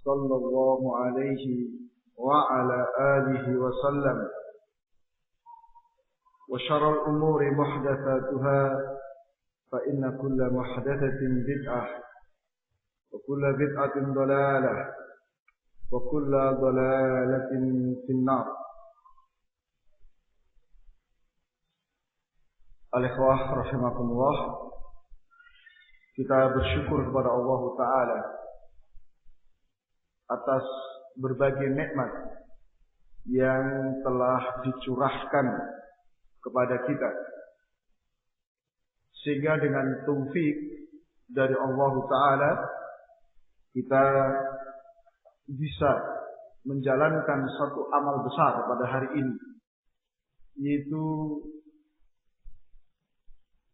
صلى الله عليه وعلى آله وسلم وشر الأمور محدثاتها فإن كل محدثة بدعة وكل بدعة ضلالة وكل ضلالة في النار. Al-ikhwah rahimakumullah, kita bersyukur kepada Allah Ta'ala atas berbagai nikmat yang telah dicurahkan kepada kita, sehingga dengan taufik dari Allah Ta'ala kita bisa menjalankan satu amal besar pada hari ini, yaitu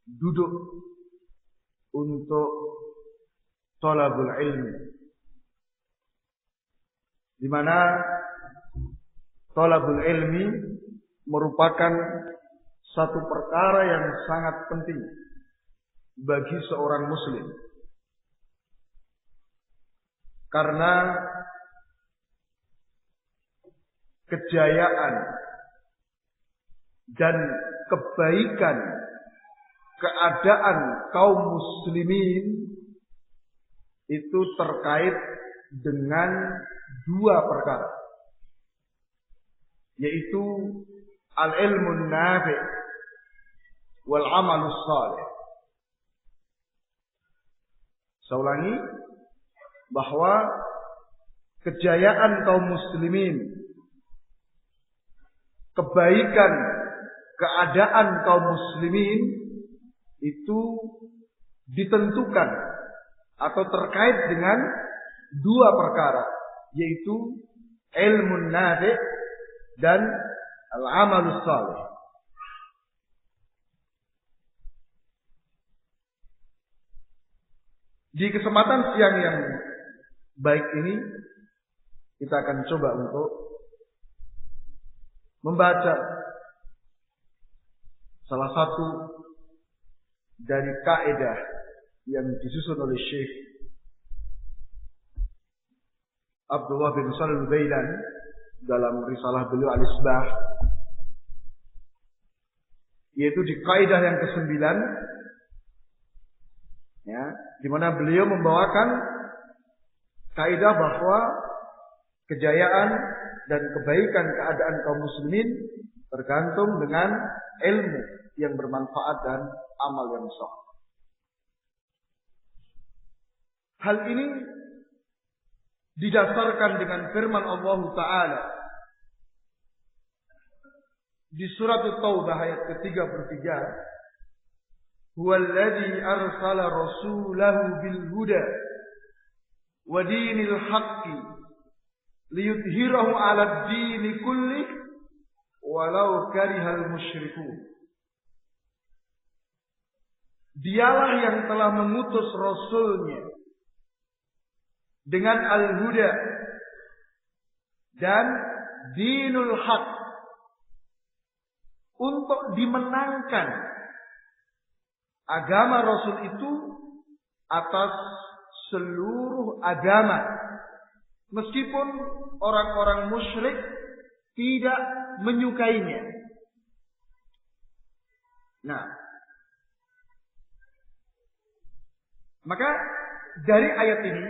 duduk untuk thalabul ilmi, di mana thalabul ilmi merupakan satu perkara yang sangat penting bagi seorang muslim, karena kejayaan dan kebaikan keadaan kaum muslimin itu terkait dengan dua perkara, yaitu al-ilmun nafi' wal amalus salih. Saya ulangi, bahwa kejayaan kaum muslimin, kebaikan keadaan kaum muslimin itu ditentukan atau terkait dengan dua perkara, yaitu ilmun nafi' dan al-amalus salih. Di kesempatan siang yang baik ini, kita akan coba untuk membaca salah satu dari kaidah yang disusun oleh Syekh Abdullah bin Shalih Al-Utsaimin dalam risalah beliau Al-Isbah, yaitu di kaidah yang ke-9, ya, di mana beliau membawakan kaidah bahwa kejayaan dan kebaikan keadaan kaum muslimin tergantung dengan ilmu yang bermanfaat dan amal yang sah. Hal ini didasarkan dengan firman Allah Ta'ala di surat At-Taubah ayat ke-33, "Huwallazi arsala rasulahu bil huda wa dinil haqqi liyudhhirahu 'alad dini kullih walau karihal musyrikun." Dialah yang telah mengutus Rasulnya dengan al-huda dan dinul haq untuk dimenangkan agama Rasul itu atas seluruh agama, meskipun orang-orang musyrik tidak menyukainya. Nah, maka dari ayat ini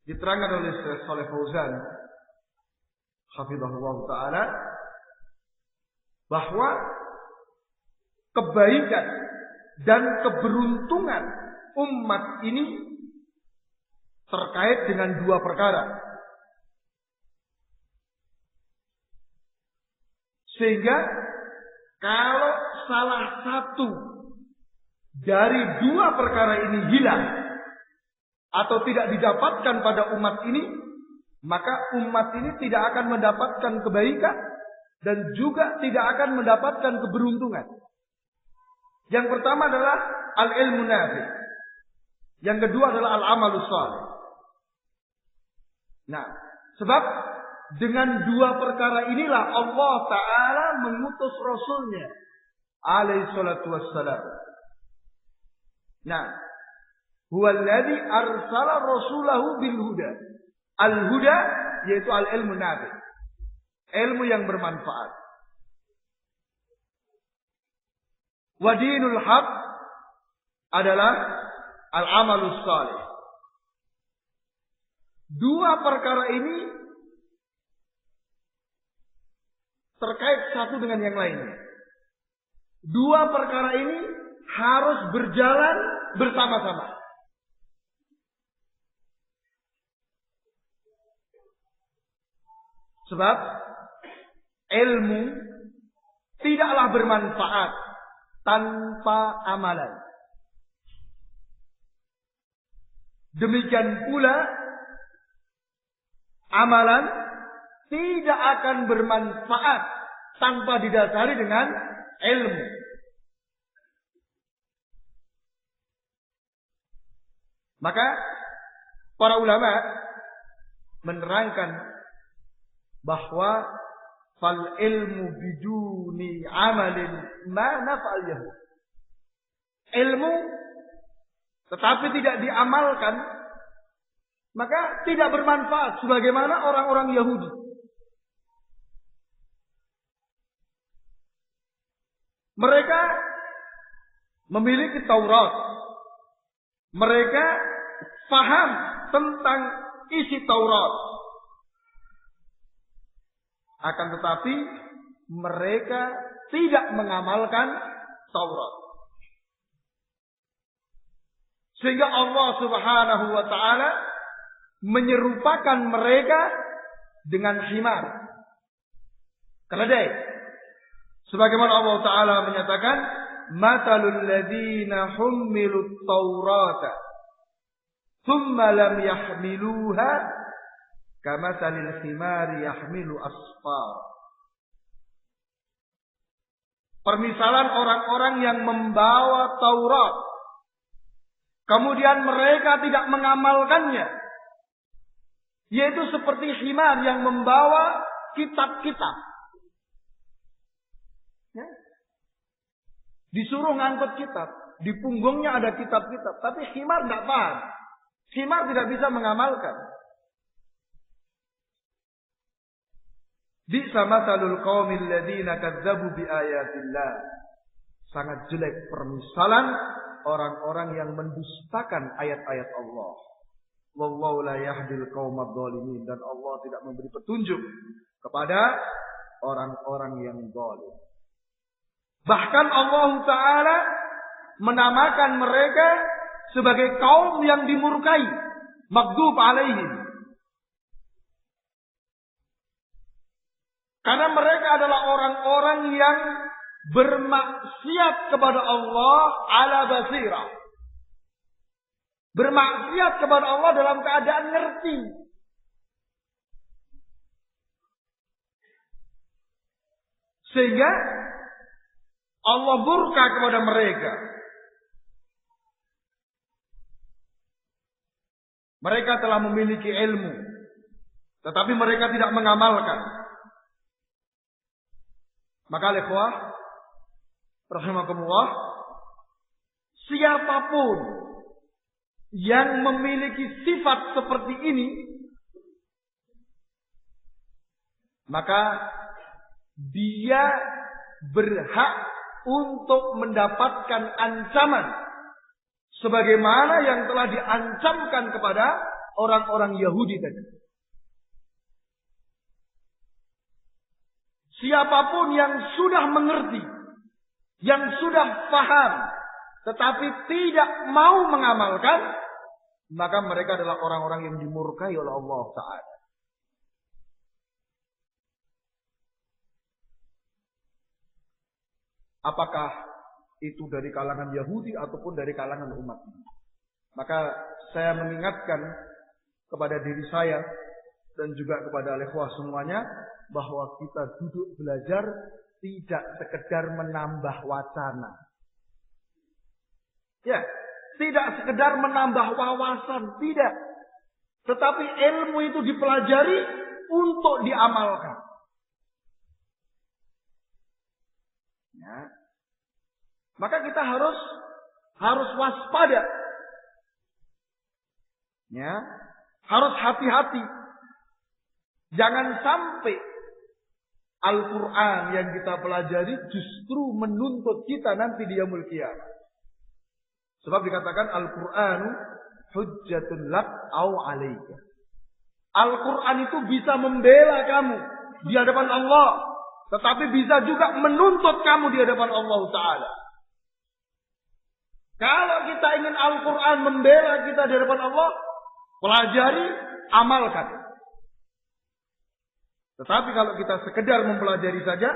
diterangkan oleh Syekh Shalih Fauzan hafizahullah taala bahwa kebaikan dan keberuntungan umat ini terkait dengan dua perkara, sehingga kalau salah satu dari dua perkara ini hilang atau tidak didapatkan pada umat ini, maka umat ini tidak akan mendapatkan kebaikan dan juga tidak akan mendapatkan keberuntungan. Yang pertama adalah al-ilmu nafi', yang kedua adalah al-amalus salih. Nah, sebab dengan dua perkara inilah Allah Ta'ala mengutus Rasulnya alaihi salatu wassalam. Nah, huwallazi arsala rasulahu bil huda. Al-huda yaitu al-ilmu nafi. Ilmu yang bermanfaat. Wa dinul haq adalah al-amalus salih. Dua perkara ini terkait satu dengan yang lainnya. Dua perkara ini harus berjalan bersama-sama. Sebab ilmu tidaklah bermanfaat tanpa amalan. Demikian pula amalan tidak akan bermanfaat tanpa didasari dengan ilmu. Maka para ulama menerangkan bahwa fal ilmu biduni amalin ma nafa'al yahud. Ilmu tetapi tidak diamalkan maka tidak bermanfaat sebagaimana orang-orang Yahudi. Mereka memiliki Taurat. Mereka paham tentang isi Taurat. Akan tetapi mereka tidak mengamalkan Taurat. Sehingga Allah Subhanahu wa taala menyerupakan mereka dengan himar, keledai. Sebagaimana Allah taala menyatakan, "Matalul ladzina hummilut Taurata thumma lam yahmiluha kamatsalil himari yahmilu asfar." Permisalan orang-orang yang membawa Taurat kemudian mereka tidak mengamalkannya, yaitu seperti himar yang membawa kitab-kitab. Ya. Disuruh ngangkut kitab, di punggungnya ada kitab-kitab, tapi himar tidak paham. Himar tidak bisa mengamalkan. Bi'sa matsalul qaumil ladzina kadzdzabu biayatillah. Sangat jelek permisalan orang-orang yang mendustakan ayat-ayat Allah. Wallahu la yahdil qaumad dzalimin, dan Allah tidak memberi petunjuk kepada orang-orang yang zalim. Bahkan Allah taala menamakan mereka sebagai kaum yang dimurkai, maghdub alaihim. Karena mereka adalah orang-orang yang bermaksiat kepada Allah ala basirah. Bermaksiat kepada Allah dalam keadaan ngerti. Sehingga Allah murka kepada mereka. Mereka telah memiliki ilmu, tetapi mereka tidak mengamalkan. Maka ikhwah rahimakumullah, siapapun yang memiliki sifat seperti ini, maka dia berhak untuk mendapatkan ancaman sebagaimana yang telah diancamkan kepada orang-orang Yahudi tadi. Siapapun yang sudah mengerti, yang sudah paham, tetapi tidak mau mengamalkan, maka mereka adalah orang-orang yang dimurkai oleh Allah Ta'ala. Apakah itu dari kalangan Yahudi ataupun dari kalangan umat ini? Maka saya mengingatkan kepada diri saya dan juga kepada ikhwah semuanya, bahwa kita duduk belajar tidak sekedar menambah wacana. Ya, tidak sekedar menambah wawasan, tidak. Tetapi ilmu itu dipelajari untuk diamalkan. Ya. Maka kita harus waspada. Ya, harus hati-hati Jangan sampai Al-Quran yang kita pelajari justru menuntut kita nanti di yaumul qiyamah. Sebab dikatakan Al-Qur'anu hujjatun lak au alaika. Al-Quran itu bisa membela kamu di hadapan Allah, tetapi bisa juga menuntut kamu di hadapan Allah Ta'ala. Kalau kita ingin Al-Quran membela kita di hadapan Allah, pelajari, amalkan. Tetapi kalau kita sekedar mempelajari saja,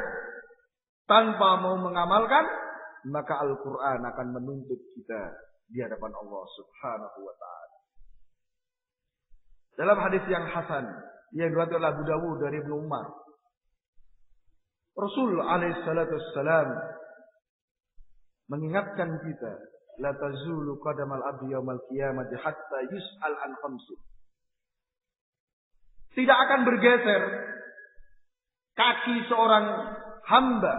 tanpa mau mengamalkan, maka Al-Quran akan menuntut kita di hadapan Allah Subhanahu wa Ta'ala. Dalam hadis yang hasan yang diriwayatkan oleh Abu Dawud dari Ibnu Umar, Rasul alaihi salatu wassalam mengingatkan kita, la tazulu qadamal abdi yaumal qiyamati hatta yus'al an khamsin. Tidak akan bergeser kaki seorang hamba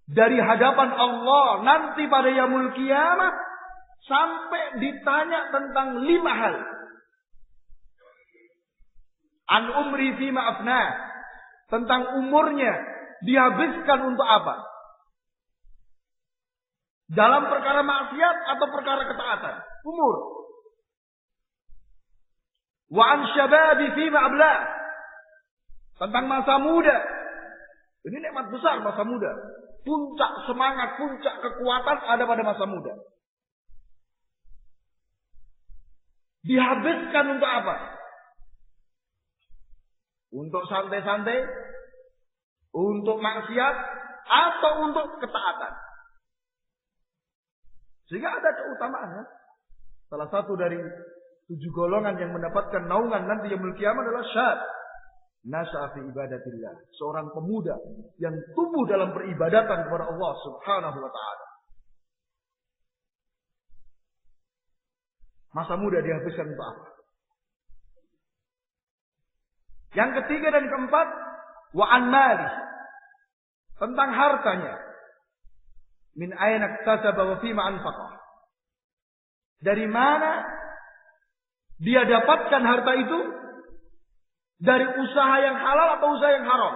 dari hadapan Allah nanti pada yaumul qiyamah sampai ditanya tentang 5 hal. An umri fima afna, tentang umurnya dihabiskan untuk apa? Dalam perkara maksiat atau perkara ketaatan? Umur. Wa an syababi fima abla, tentang masa muda. Ini nikmat besar masa muda. Puncak semangat, puncak kekuatan ada pada masa muda. Dihabiskan untuk apa? Untuk santai-santai, untuk maksiat, atau untuk ketaatan. Sehingga ada keutamaan. Salah satu dari 7 golongan yang mendapatkan naungan nanti yaumul qiyamah adalah syab nasya'a fi ibadatillah, seorang pemuda yang tumbuh dalam peribadatan kepada Allah Subhanahu wa Ta'ala. Masa muda dihabiskan untuk apa? Yang ketiga dan keempat, wa an mali, tentang hartanya. Min ayna iktasaba wa fima anfaqah. Dari mana dia dapatkan harta itu? Dari usaha yang halal atau usaha yang haram?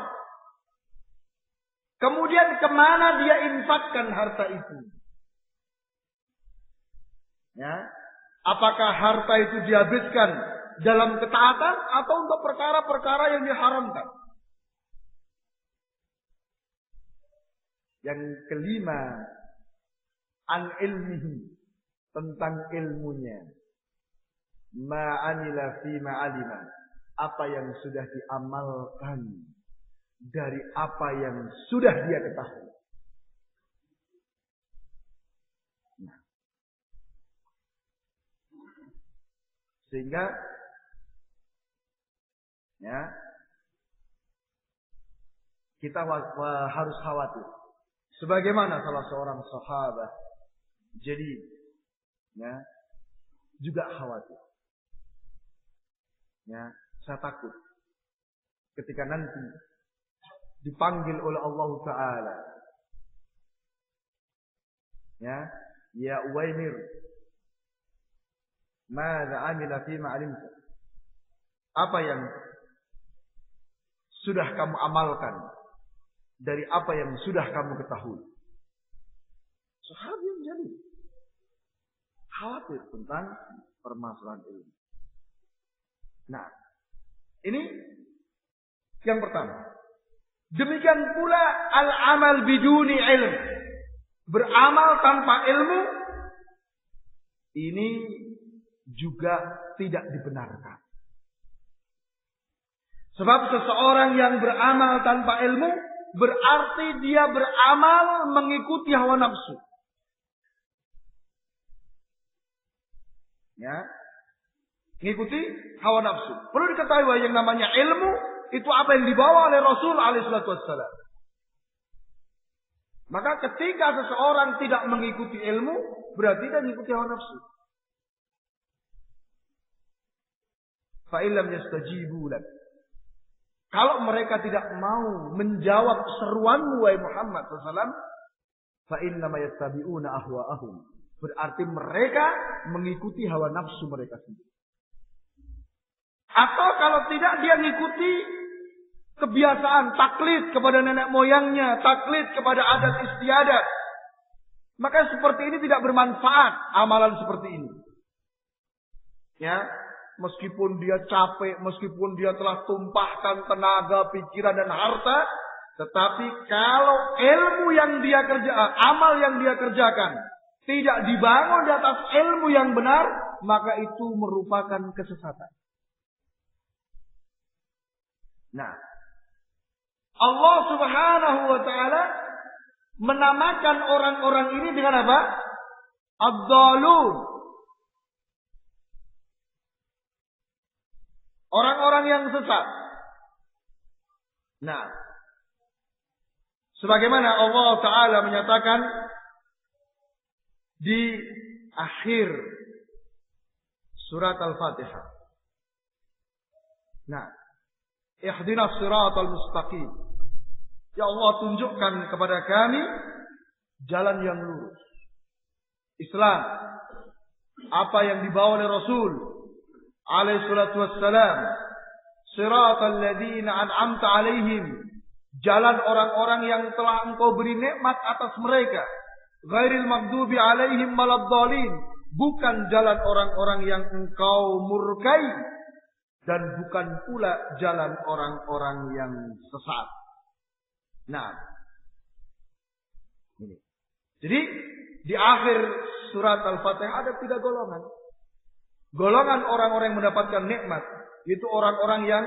Kemudian kemana dia infakkan harta itu? Ya, apakah harta itu dihabiskan dalam ketaatan atau untuk perkara-perkara yang diharamkan? Yang kelima, an ilmihi, tentang ilmunya. Ma'amila fi ma'alima, apa yang sudah diamalkan dari apa yang sudah dia ketahui. Nah. Sehingga ya, kita harus khawatir. Sebagaimana salah seorang sahabat jadi ya, juga khawatir. Ya, saya takut ketika nanti dipanggil oleh Allah Ta'ala. Ya Uwaimir, madza amila fima alimta? Apa yang sudah kamu amalkan dari apa yang sudah kamu ketahui? Sahabat yang jadi khawatir tentang permasalahan ilmu. Nah, ini yang pertama. Demikian pula al-amal biduni ilm, beramal tanpa ilmu, ini juga tidak dibenarkan. Sebab seseorang yang beramal tanpa ilmu berarti dia beramal mengikuti hawa nafsu. Ya, mengikuti hawa nafsu. Perlu diketahui yang namanya ilmu itu apa yang dibawa oleh Rasul alaihissalam. Maka ketika seseorang tidak mengikuti ilmu, berarti dia mengikuti hawa nafsu. Fa illam yastajibu lak, kalau mereka tidak mau menjawab seruanmu wahai Muhammad SAW, fa innama yattabi'una ahwa'ahum, berarti mereka mengikuti hawa nafsu mereka sendiri. Atau kalau tidak dia ngikuti kebiasaan, taklid kepada nenek moyangnya, taklid kepada adat istiadat. Maka seperti ini tidak bermanfaat amalan seperti ini. Ya, meskipun dia capek, meskipun dia telah tumpahkan tenaga, pikiran dan harta, tetapi kalau ilmu yang dia kerjakan, amal yang dia kerjakan tidak dibangun di atas ilmu yang benar, maka itu merupakan kesesatan. Nah, Allah Subhanahu wa taala menamakan orang-orang ini dengan apa? Ad-dhalun. Orang-orang yang sesat. Nah, sebagaimana Allah taala menyatakan di akhir surat Al-Fatihah. Nah, ihdinas siratal mustaqim. Ya Allah, tunjukkan kepada kami jalan yang lurus. Islam, apa yang dibawa oleh Rasul alaihi salatu wassalam, siratal ladzina an'amta alaihim, jalan orang-orang yang telah Engkau beri nikmat atas mereka, ghairil maghdubi alaihim waladdallin, bukan jalan orang-orang yang Engkau murkai, dan bukan pula jalan orang-orang yang sesat. Nah, ini. Jadi di akhir surat Al-Fatihah ada 3 golongan. Golongan orang-orang yang mendapatkan nikmat, yaitu orang-orang yang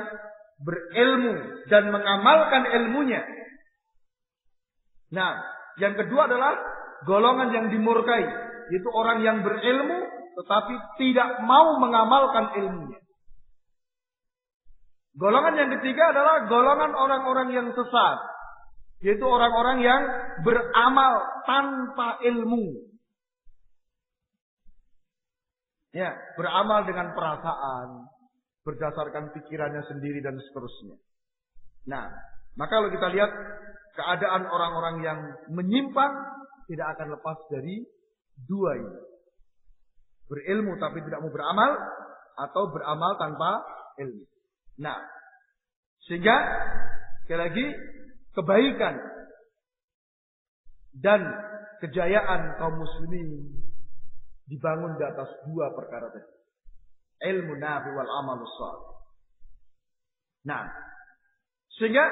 berilmu dan mengamalkan ilmunya. Nah, yang kedua adalah golongan yang dimurkai, yaitu orang yang berilmu tetapi tidak mau mengamalkan ilmunya. Golongan yang ketiga adalah golongan orang-orang yang sesat, yaitu orang-orang yang beramal tanpa ilmu. Ya, beramal dengan perasaan, berdasarkan pikirannya sendiri dan seterusnya. Nah, maka kalau kita lihat keadaan orang-orang yang menyimpang, tidak akan lepas dari 2 ini. Berilmu tapi tidak mau beramal, atau beramal tanpa ilmu. Nah, sehingga sekali lagi kebaikan dan kejayaan kaum muslimin dibangun di atas 2 perkara tadi. Ilmu nafi wal amalus salih. Nah, sehingga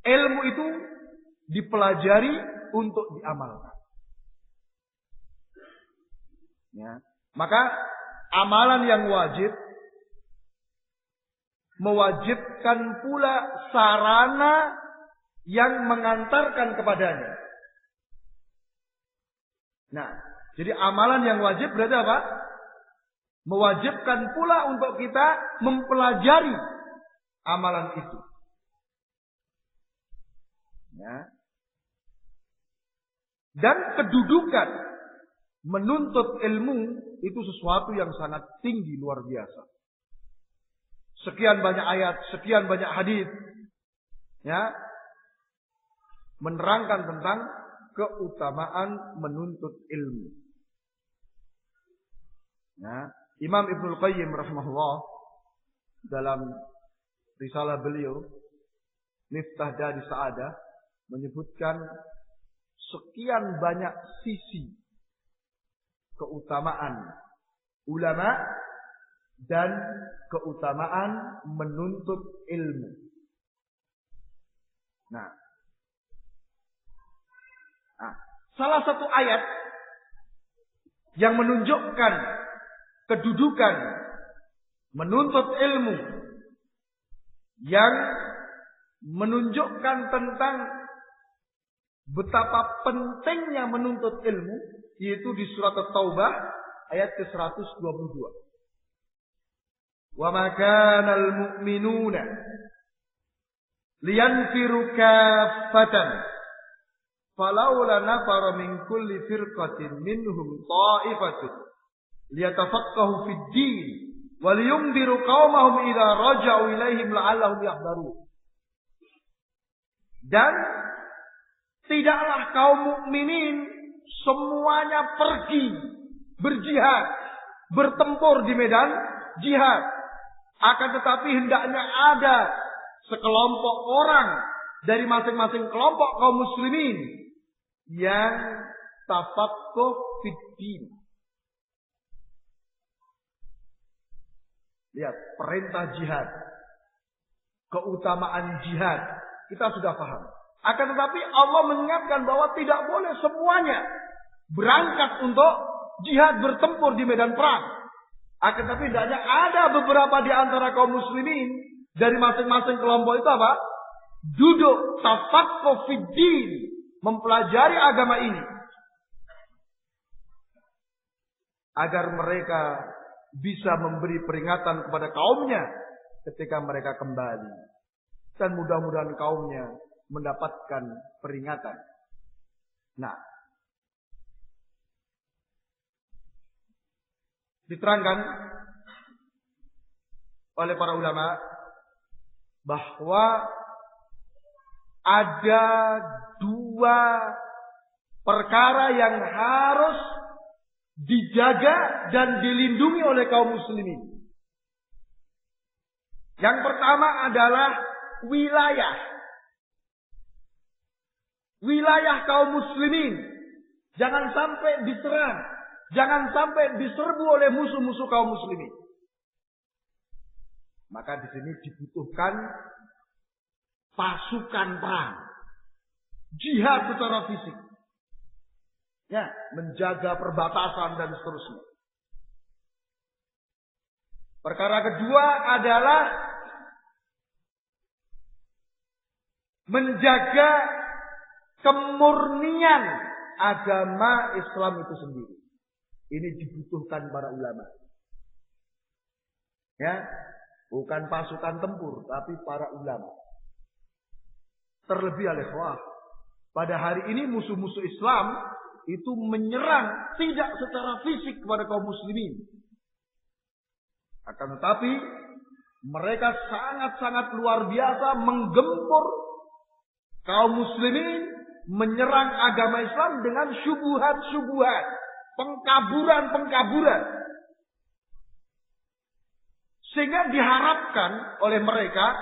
ilmu itu dipelajari untuk diamalkan. Ya, maka amalan yang wajib mewajibkan pula sarana yang mengantarkan kepadanya. Nah, jadi amalan yang wajib berarti apa? Mewajibkan pula untuk kita mempelajari amalan itu. Ya. Dan kedudukan menuntut ilmu itu sesuatu yang sangat tinggi, luar biasa. Sekian banyak ayat, sekian banyak hadis, ya, menerangkan tentang keutamaan menuntut ilmu. Ya, Imam Ibnul Qayyim rahimahullah dalam risalah beliau Miftah Dari Sa'adah menyebutkan sekian banyak sisi keutamaan ulama dan keutamaan menuntut ilmu. Nah, salah satu ayat yang menunjukkan kedudukan menuntut ilmu, yang menunjukkan tentang betapa pentingnya menuntut ilmu, yaitu di surat At-Taubah ayat ke-122. Wa ma kana al-mu'minuna liyanfiru kaffatan falawla nafara min kulli firqatin minhum ta'ifatun liyatafaqahu fid din wa liyundiru qaumahum idza raja'u ilaihim la'allahum yahdharun. Dan tidaklah kaum mukminin semuanya pergi berjihad, bertempur di medan jihad. Akan tetapi hendaknya ada sekelompok orang dari masing-masing kelompok kaum muslimin yang tafaqquh fid-din. Lihat, perintah jihad, keutamaan jihad, kita sudah paham. Akan tetapi Allah mengingatkan bahwa tidak boleh semuanya berangkat untuk jihad bertempur di medan perang. Akan tetapi hendaknya ada beberapa di antara kaum muslimin dari masing-masing kelompok itu apa? Duduk tafaqquh fid-din, mempelajari agama ini. Agar mereka bisa memberi peringatan kepada kaumnya ketika mereka kembali. Dan mudah-mudahan kaumnya mendapatkan peringatan. Nah, diterangkan oleh para ulama bahwa ada dua perkara yang harus dijaga dan dilindungi oleh kaum muslimin. Yang pertama adalah wilayah. Wilayah kaum muslimin jangan sampai diserang, jangan sampai diserbu oleh musuh-musuh kaum muslimin. Maka di sini dibutuhkan pasukan perang, jihad secara fisik. Ya, menjaga perbatasan dan seterusnya. Perkara kedua adalah menjaga kemurnian agama Islam itu sendiri. Ini dibutuhkan para ulama. Ya, bukan pasukan tempur, tapi para ulama. Terlebih al-ikhwah, pada hari ini musuh-musuh Islam itu menyerang tidak secara fisik kepada kaum muslimin. Akan tetapi mereka sangat-sangat luar biasa menggempur kaum muslimin, menyerang agama Islam dengan syubhat-syubhat, pengkaburan-pengkaburan. Sehingga diharapkan oleh mereka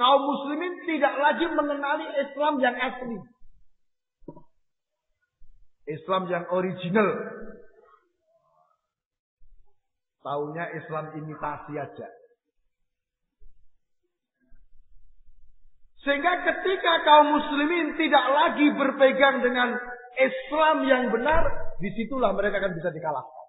kaum muslimin tidak lagi mengenali Islam yang asli. Islam yang original. Taunya Islam imitasi aja. Sehingga ketika kaum muslimin tidak lagi berpegang dengan Islam yang benar, disitulah mereka akan bisa dikalahkan.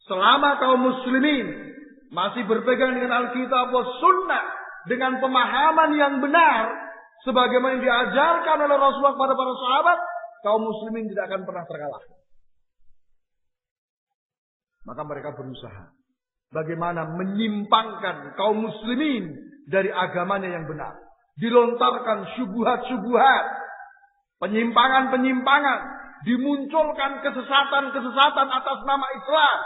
Selama kaum muslimin masih berpegang dengan Alkitab dan Sunnah, dengan pemahaman yang benar, sebagaimana yang diajarkan oleh Rasulullah kepada para sahabat, kaum muslimin tidak akan pernah terkalahkan. Maka mereka berusaha bagaimana menyimpangkan kaum muslimin dari agamanya yang benar. Dilontarkan syubhat-syubhat, penyimpangan-penyimpangan, dimunculkan kesesatan-kesesatan atas nama Islam.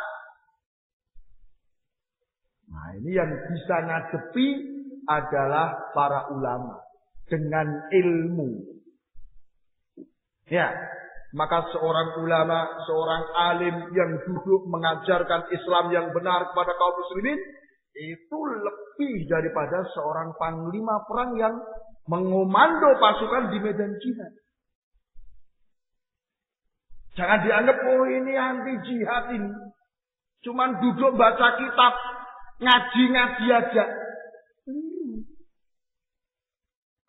Nah, ini yang bisa ngadepi adalah para ulama dengan ilmu. Ya, maka seorang ulama, seorang alim yang duduk mengajarkan Islam yang benar kepada kaum muslimin, itu lebih daripada seorang panglima perang yang mengomando pasukan di medan jihad. Jangan dianggap, oh ini anti jihad ini. Cuman duduk baca kitab, ngaji-ngaji aja.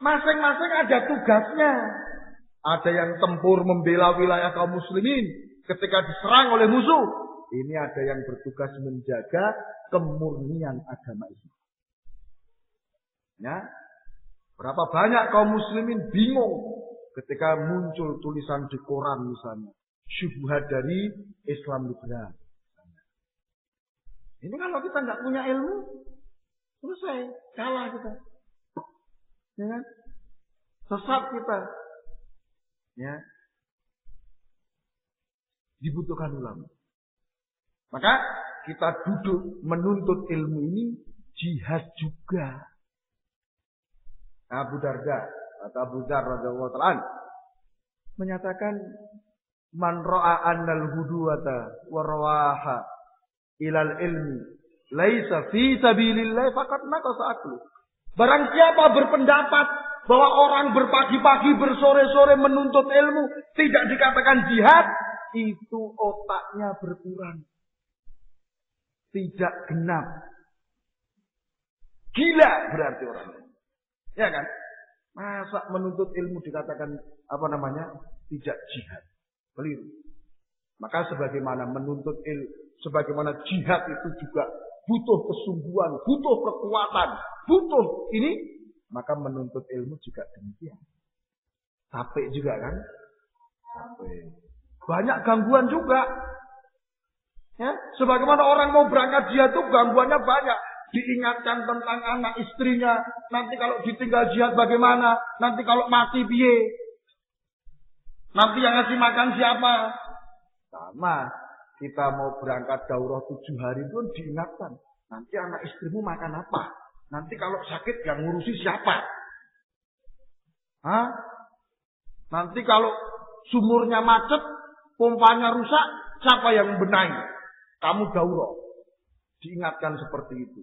Masing-masing ada tugasnya. Ada yang tempur membela wilayah kaum muslimin ketika diserang oleh musuh. Ini ada yang bertugas menjaga kemurnian agama Islam. Ya, berapa banyak kaum muslimin bingung ketika muncul tulisan di koran misalnya, syubhat dari Islam liberal. Ini kalau kita nggak punya ilmu, selesai, kalah kita. Ya kan? Sesat kita. Ya, dibutuhkan ulama. Maka kita duduk menuntut ilmu ini jihad juga. Abu Darda atau Abu Dzar radhiyallahu ta'ala menyatakan, man ra'a annal huduwata wa rawaha ilal ilmi laisa fi sabilillah faqad naqasa aqlu. Barang siapa berpendapat bahwa orang berpagi-pagi bersore-sore menuntut ilmu tidak dikatakan jihad, itu otaknya berkurang. Tidak genap. Gila berarti orangnya. Ya kan? Masa menuntut ilmu dikatakan tidak jihad. Keliru. Maka sebagaimana menuntut ilmu, sebagaimana jihad itu juga butuh kesungguhan, butuh kekuatan, butuh ini, maka menuntut ilmu juga demikian. Capek juga kan? Capek. Banyak gangguan juga. Ya, sebagaimana orang mau berangkat jihad itu gangguannya banyak. Diingatkan tentang anak istrinya. Nanti kalau ditinggal jihad bagaimana? Nanti kalau mati piye? Nanti yang ngasih makan siapa? Sama. Kita mau berangkat daurah 7 hari pun diingatkan. Nanti anak istrimu makan apa? Nanti kalau sakit yang ngurusi siapa? Hah? Nanti kalau sumurnya macet, pompanya rusak, siapa yang benahi? Kamu daurah. Diingatkan seperti itu.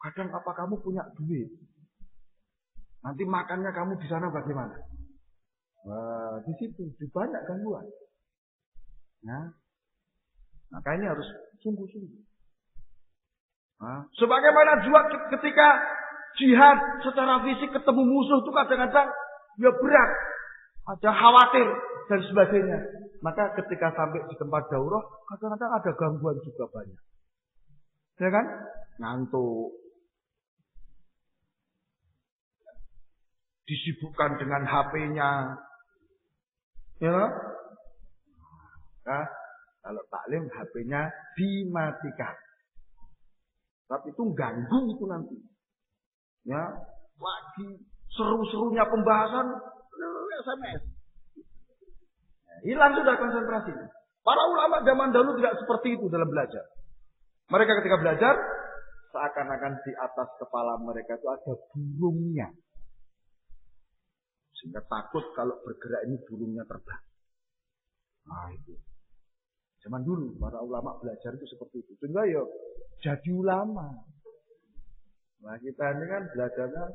Kadang apa kamu punya duit? Nanti makannya kamu di sana bagaimana? Wah, di situ banyak gangguan. Nah, makanya harus sungguh-sungguh. Nah, sebagaimana juga ketika jihad secara fisik ketemu musuh itu kadang-kadang ya berat, ada khawatir dan sebagainya. Maka ketika sampai di tempat daurah, kadang-kadang ada gangguan juga banyak. Ya kan? Ngantuk. Disibukkan dengan HP-nya. Ya. Nah, kalau taklim HP-nya dimatikan. Tapi itu ganggu itu nanti. Ya, lagi seru-serunya pembahasan SMS. Hilang sudah konsentrasi. Para ulama zaman dahulu tidak seperti itu dalam belajar. Mereka ketika belajar, seakan-akan di atas kepala mereka itu ada burungnya. Sehingga takut kalau bergerak ini burungnya terbang. Nah itu. Zaman dulu para ulama belajar itu seperti itu. Sehingga ya jadi ulama. Nah kita ini kan belajarnya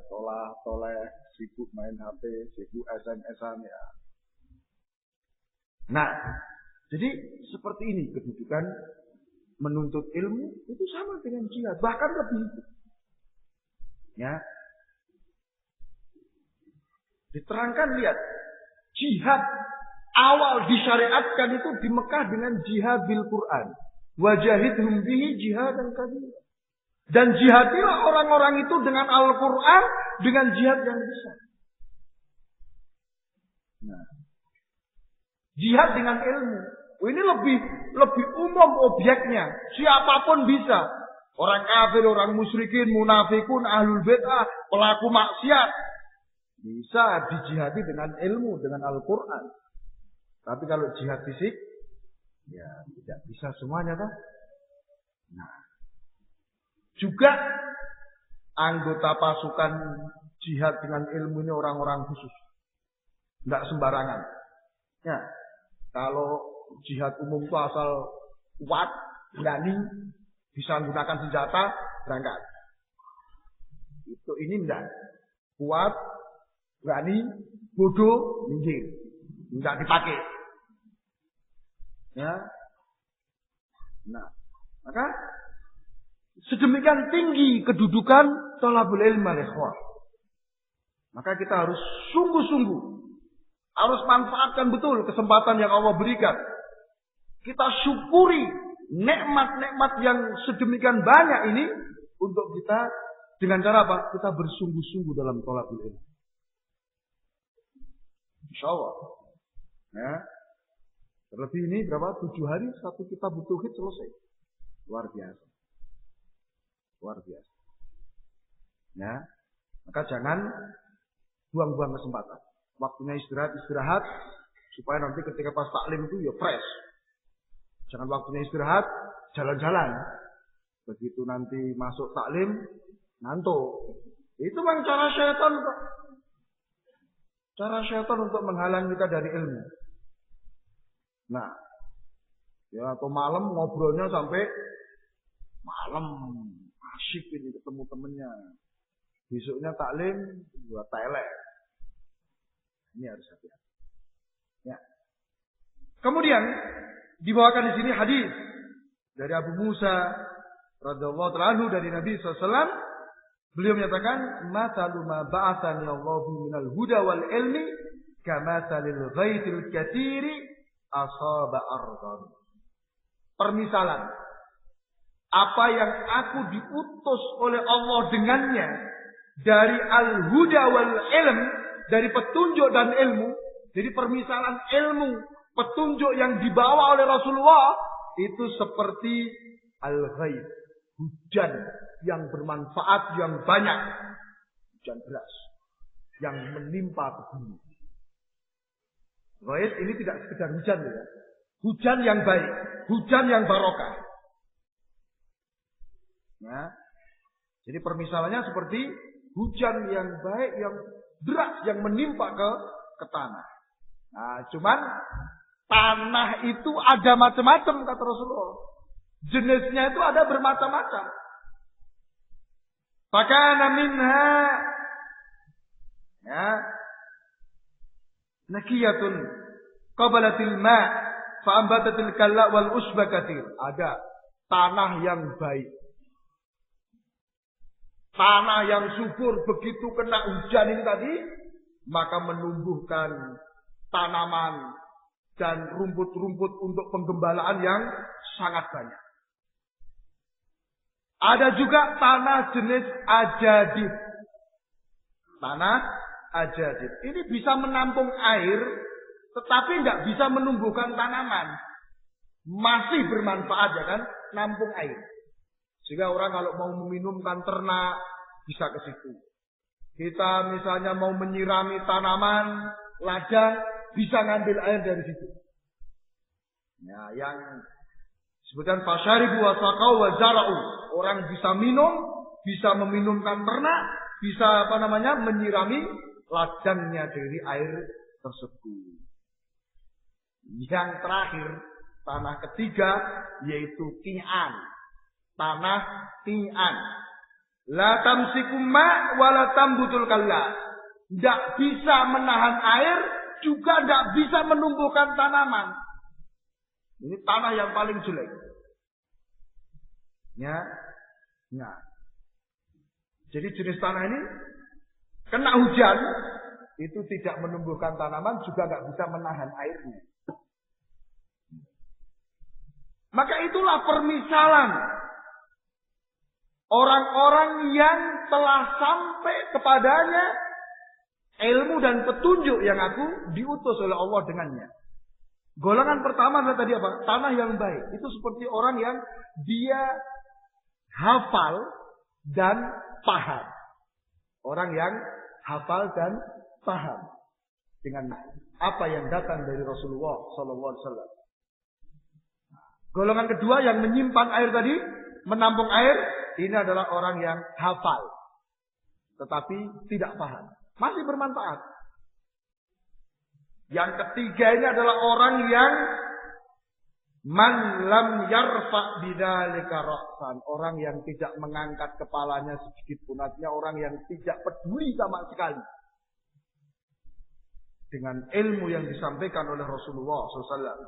toleh, sibuk main HP, sibuk SMS-an ya. Nah, jadi seperti ini kedudukan menuntut ilmu itu sama dengan jihad, bahkan lebih. Ya. Diterangkan lihat, jihad awal disyariatkan itu di Mekah dengan jihad bil Quran. Wajahidhum bihi jihadan kabira. Dan jihadilah orang-orang itu dengan Al-Quran, dengan jihad yang besar. Nah, jihad dengan ilmu. Ini lebih umum objeknya. Siapapun bisa. Orang kafir, orang musyrikin, munafikun, ahlul bid'ah, pelaku maksiat. Bisa dijihadi dengan ilmu, dengan Al-Quran. Tapi kalau jihad fisik, ya tidak bisa semuanya kan. Nah, juga anggota pasukan jihad dengan ilmu ini orang-orang khusus. Tidak sembarangan. Ya, kalau jihad umum itu asal kuat, berani, bisa menggunakan senjata, berangkat. Itu ini enggak. Kuat, berani, bodoh, minggir. Enggak dipakai. Ya. Nah, maka sedemikian tinggi kedudukan thalabul ilmi al-ikhwah. Maka kita harus sungguh-sungguh, harus manfaatkan betul kesempatan yang Allah berikan. Kita syukuri nikmat-nikmat yang sedemikian banyak ini untuk kita dengan cara apa? Kita bersungguh-sungguh dalam thalabul ilmi. Insyaallah. Ya. Terlebih ini berapa? 7 hari 1 kitab tauhid selesai. Luar biasa. Luar biasa. Ya. Maka jangan buang-buang kesempatan. Waktunya istirahat supaya nanti ketika pas taklim itu ya fresh. Jangan waktunya istirahat, jalan-jalan. Begitu nanti masuk taklim, ngantuk. Itu memang cara syaitan, Pak. Cara syaitan untuk menghalang kita dari ilmu. Nah, ya atau malam ngobrolnya sampai malam. asyik ini ketemu temennya. Besoknya taklim buat telek. Ini harus hati-hati. Ya. Kemudian dibawakan di sini hadis dari Abu Musa radhiyallahu anhu dari Nabi SAW. Beliau menyatakan, "Mathalu ma ba'athani Allahu minal huda wal ilmi kamathalil ghaitil katsiri asaba ardan." Permisalan apa yang aku diutus oleh Allah dengannya dari al-huda wal ilm, dari petunjuk dan ilmu. Jadi permisalan ilmu, petunjuk yang dibawa oleh Rasulullah itu seperti al-ghaib, hujan yang bermanfaat yang banyak, hujan deras yang menimpa ke bumi. Ghaib ini tidak sekedar hujan ya, hujan yang baik, hujan yang barokah. Ya. Jadi permisalannya seperti hujan yang baik, yang deras, yang menimpa ke tanah. Nah, cuman tanah itu ada macam-macam kata Rasulullah. Jenisnya itu ada bermacam-macam. Fakana minha ya nakiyatun qabalatil ma fa ambatatil kalla wal usba katsir. Ada tanah yang baik. Tanah yang subur, begitu kena hujan ini tadi, maka menumbuhkan tanaman dan rumput-rumput untuk penggembalaan yang sangat banyak. Ada juga tanah jenis ajadid. Tanah ajadid. Ini bisa menampung air, tetapi tidak bisa menumbuhkan tanaman. Masih bermanfaat ya kan, nampung air. Sehingga orang kalau mau meminumkan ternak, bisa ke situ. Kita misalnya mau menyirami tanaman, ladang, bisa ngambil air dari situ. Ya, yang sebutkan fasyaribu wa saqau wa zara'u. Orang bisa minum, bisa meminumkan ternak, bisa menyirami ladangnya dari air tersebut. Yang terakhir, tanah ketiga yaitu qin'an. Tanah qin'an. La tamsikum ma wa la tambutul kalla. Tidak bisa menahan air, juga tidak bisa menumbuhkan tanaman. Ini tanah yang paling jelek. Ya. Nah. Jadi jenis tanah ini kena hujan itu tidak menumbuhkan tanaman, juga nggak bisa menahan airnya. Maka itulah permisalan orang-orang yang telah sampai kepadanya ilmu dan petunjuk yang aku diutus oleh Allah dengannya. Golongan pertama adalah tadi apa? Tanah yang baik. Itu seperti orang yang dia hafal dan paham. Orang yang hafal dan paham dengan apa yang datang dari Rasulullah SAW. Golongan kedua yang menyimpan air tadi, menampung air, ini adalah orang yang hafal, tetapi tidak paham. Masih bermanfaat. Yang ketiga ini adalah orang yang man lam yarfa bidzalika ra'san, orang yang tidak mengangkat kepalanya sedikit pun, artinya orang yang tidak peduli sama sekali dengan ilmu yang disampaikan oleh Rasulullah SAW.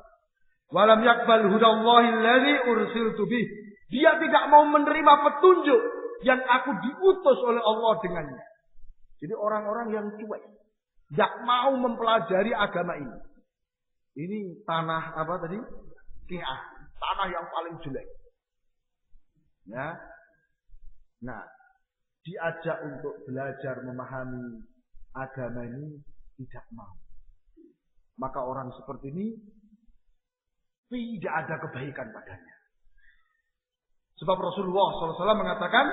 Walam yakbal hudallahi alladzi ursiltu bih. Dia tidak mau menerima petunjuk yang aku diutus oleh Allah dengannya. Jadi orang-orang yang cuek, tidak mau mempelajari agama ini. Ini tanah apa tadi? Qin'ah, tanah yang paling jelek. Ya. Nah, diajak untuk belajar memahami agama ini tidak mau. Maka orang seperti ini tidak ada kebaikan padanya. Sebab Rasulullah SAW mengatakan,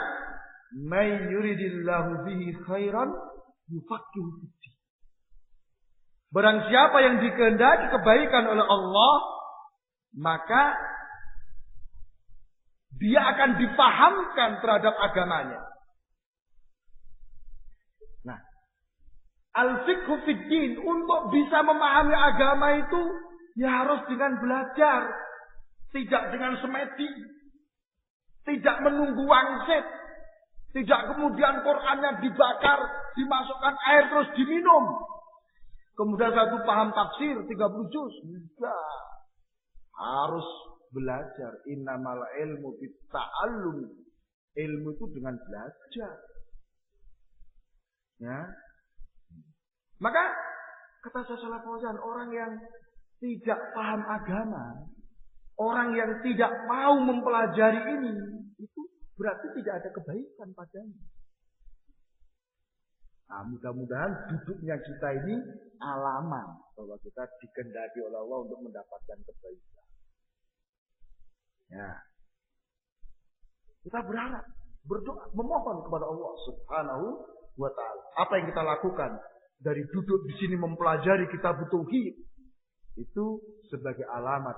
"May yuridillahu bihi khairan yufaqihu fiddin." Barang siapa yang dikehendaki kebaikan oleh Allah, maka dia akan dipahamkan terhadap agamanya. Nah, al-fiqhu fiddin, untuk bisa memahami agama itu ya harus dengan belajar, tidak dengan semedi, tidak menunggu wangsit, Tidak kemudian Qur'annya dibakar, dimasukkan air terus diminum. Kemudian satu paham tafsir 30 juz. Enggak. Harus belajar. Innamal ilmu bitta'allum. Ilmu itu dengan belajar. Ya. Maka kata Syaikh Fauzan, orang yang tidak paham agama, orang yang tidak mau mempelajari ini, itu berarti tidak ada kebaikan padanya. Nah, mudah-mudahan duduknya kita ini alaman bahwa kita dikehendaki oleh Allah untuk mendapatkan kebaikan. Ya. Kita berharap, berdoa, memohon kepada Allah Subhanahu wa taala. Apa yang kita lakukan dari duduk di sini mempelajari kitab tauhid itu sebagai alamat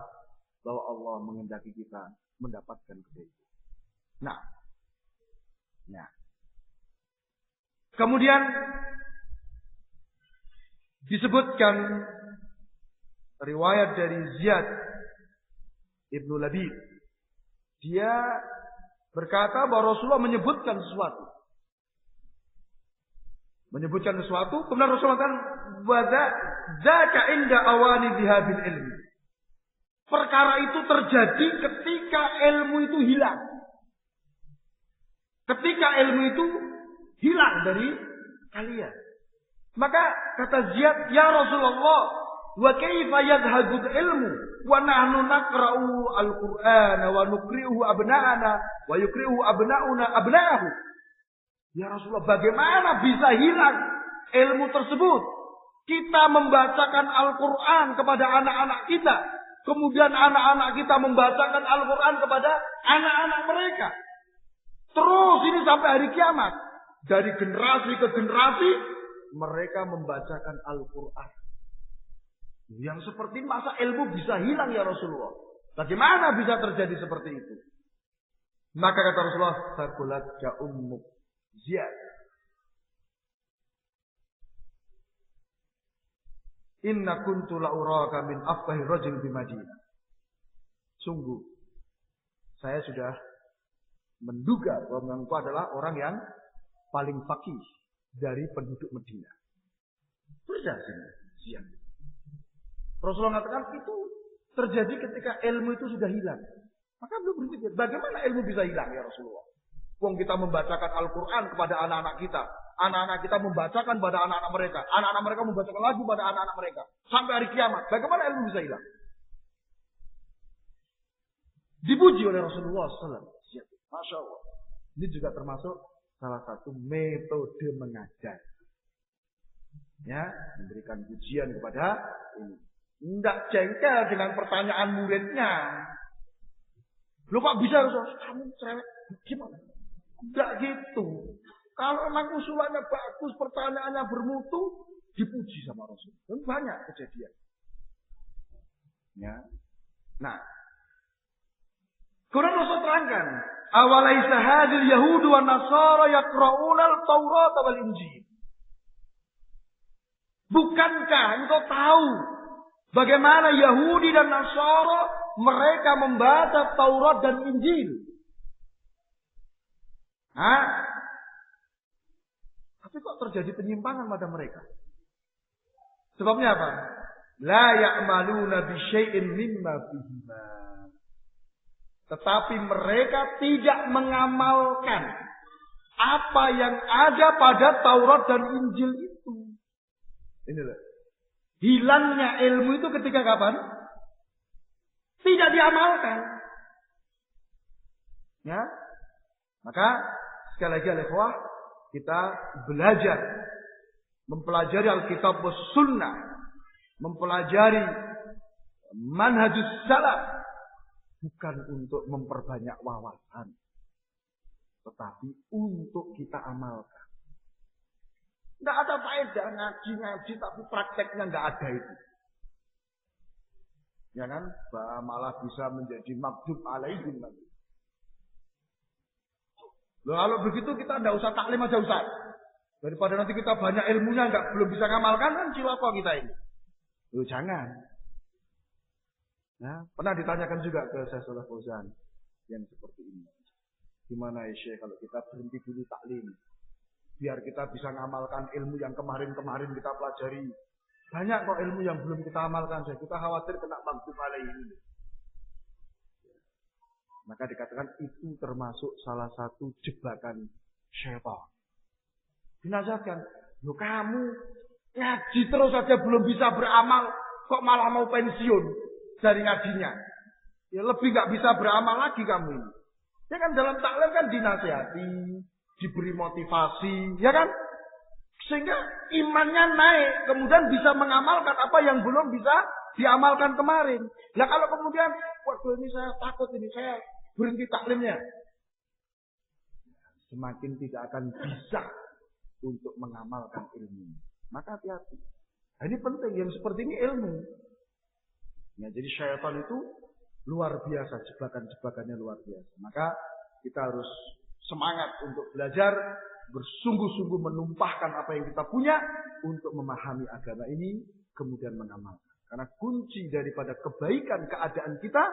bahwa Allah menghendaki kita mendapatkan kebaikan. Nah. Kemudian disebutkan riwayat dari Ziyad Ibnu Labid. Dia berkata bahwa Rasulullah menyebutkan sesuatu. Kemudian Rasulullah katakan, "Dzaka inda awani dzihabil ilmi." Perkara itu terjadi ketika ilmu itu hilang. Ketika ilmu itu hilang dari kalian. Maka kata Ziyad, "Ya Rasulullah, wa kaifa yadhhabul ilmu wa nahnu naqra'u al-Qur'ana wa nuqri'uhu abna'ana wa yuqri'uhu abna'una abna'ahu." Ya Rasulullah, bagaimana bisa hilang ilmu tersebut? Kita membacakan Al-Quran kepada anak-anak kita. Kemudian anak-anak kita membacakan Al-Quran kepada anak-anak mereka. Terus ini sampai hari kiamat. Dari generasi ke generasi, mereka membacakan Al-Quran. Yang seperti ini, masa ilmu bisa hilang ya Rasulullah? Bagaimana bisa terjadi seperti itu? Maka kata Rasulullah, "Sakulat ya ummuk Ziyad. Inna kuntu la'uraka min afqahi rajul di Madinah." Sungguh, saya sudah menduga bahwa engkau adalah orang yang paling faqih dari penduduk Madinah. Sudah Ziyad. Rasulullah mengatakan itu terjadi ketika ilmu itu sudah hilang. Maka belum berpikir, bagaimana ilmu bisa hilang ya Rasulullah? Wong kita membacakan Al-Quran kepada anak-anak kita. Anak-anak kita membacakan pada anak-anak mereka. Anak-anak mereka membacakan lagi pada anak-anak mereka. Sampai hari kiamat. Bagaimana ilmu bisa hilang? Dipuji oleh Rasulullah SAW. Masya Allah. Ini juga termasuk salah satu metode mengajar. Ya, memberikan pujian kepada ini. Tidak jengkel dengan pertanyaan muridnya. Loh Pak bisa Rasulullah? Kamu cerewet. Gimana? Tidak gitu. Kalau memang usulannya bagus, pertanyaannya bermutu, dipuji sama Rasul. Dan banyak kejadian. Ya. Nah. Kemudian Rasul terangkan. Awalaisa hadil Yahudu wa Nasara yaqra'una al-Taurat wal Injil. Bukankah engkau tahu bagaimana Yahudi dan Nasara mereka membaca Taurat dan Injil? Tapi kok terjadi penyimpangan pada mereka? Sebabnya apa? La ya'maluna bi syai'in mimma fihima. Tetapi mereka tidak mengamalkan apa yang ada pada Taurat dan Injil itu. Inilah. Hilangnya ilmu itu ketika kapan? Tidak diamalkan. Ya. Maka sekali lagi al-ikhwah, kita belajar mempelajari Alkitab was Sunnah, mempelajari manhajus salaf, bukan untuk memperbanyak wawasan, tetapi untuk kita amalkan. Tidak ada faedah ngaji tapi prakteknya tidak ada itu. Ya kan? Malah bisa menjadi maghdub alaihim nanti. Kalau begitu kita tidak usah taklim aja Ustaz. Daripada nanti kita banyak ilmunya belum bisa ngamalkan kan cilaka kita ini. Loh jangan. Nah, pernah ditanyakan juga ke Syaikh Fauzan yang seperti ini. Gimana ya Syekh kalau kita berhenti dulu taklim? Biar kita bisa ngamalkan ilmu yang kemarin-kemarin kita pelajari. Banyak kok ilmu yang belum kita amalkan. Kita khawatir kena maghdub alaihi. Maka dikatakan itu termasuk salah satu jebakan syaitan. Dinasihatkan, loh kamu ngaji terus saja belum bisa beramal, kok malah mau pensiun dari ngajinya? Ya lebih nggak bisa beramal lagi kamu ini. Ya kan dalam taklim kan dinasihati, diberi motivasi, ya kan? Sehingga imannya naik, kemudian bisa mengamalkan apa yang belum bisa diamalkan kemarin. Nah kalau kemudian, waduh ini saya takut, ini saya berhenti taklimnya. Semakin tidak akan bisa untuk mengamalkan ilmu. Maka hati-hati. Nah, ini penting, yang seperti ini ilmu. Ya, jadi syaitan itu luar biasa, jebakan-jebakannya luar biasa. Maka kita harus semangat untuk belajar, bersungguh-sungguh menumpahkan apa yang kita punya untuk memahami agama ini, kemudian mengamalkan. Karena kunci daripada kebaikan keadaan kita,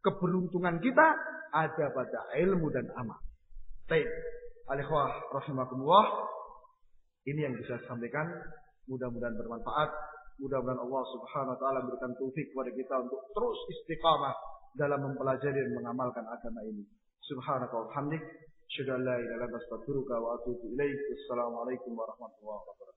keberuntungan kita ada pada ilmu dan amal. Baik, al-ikhwah rahimakumullah, ini yang bisa saya sampaikan. Mudah-mudahan bermanfaat. Mudah-mudahan Allah Subhanahu wa taala memberikan taufik kepada kita untuk terus istiqamah dalam mempelajari dan mengamalkan agama ini. Subhanaka wa bihamdik, asyhadu an la ilaha illa anta astaghfiruka wa atubu ilaik. Wassalamualaikum warahmatullahi wabarakatuh.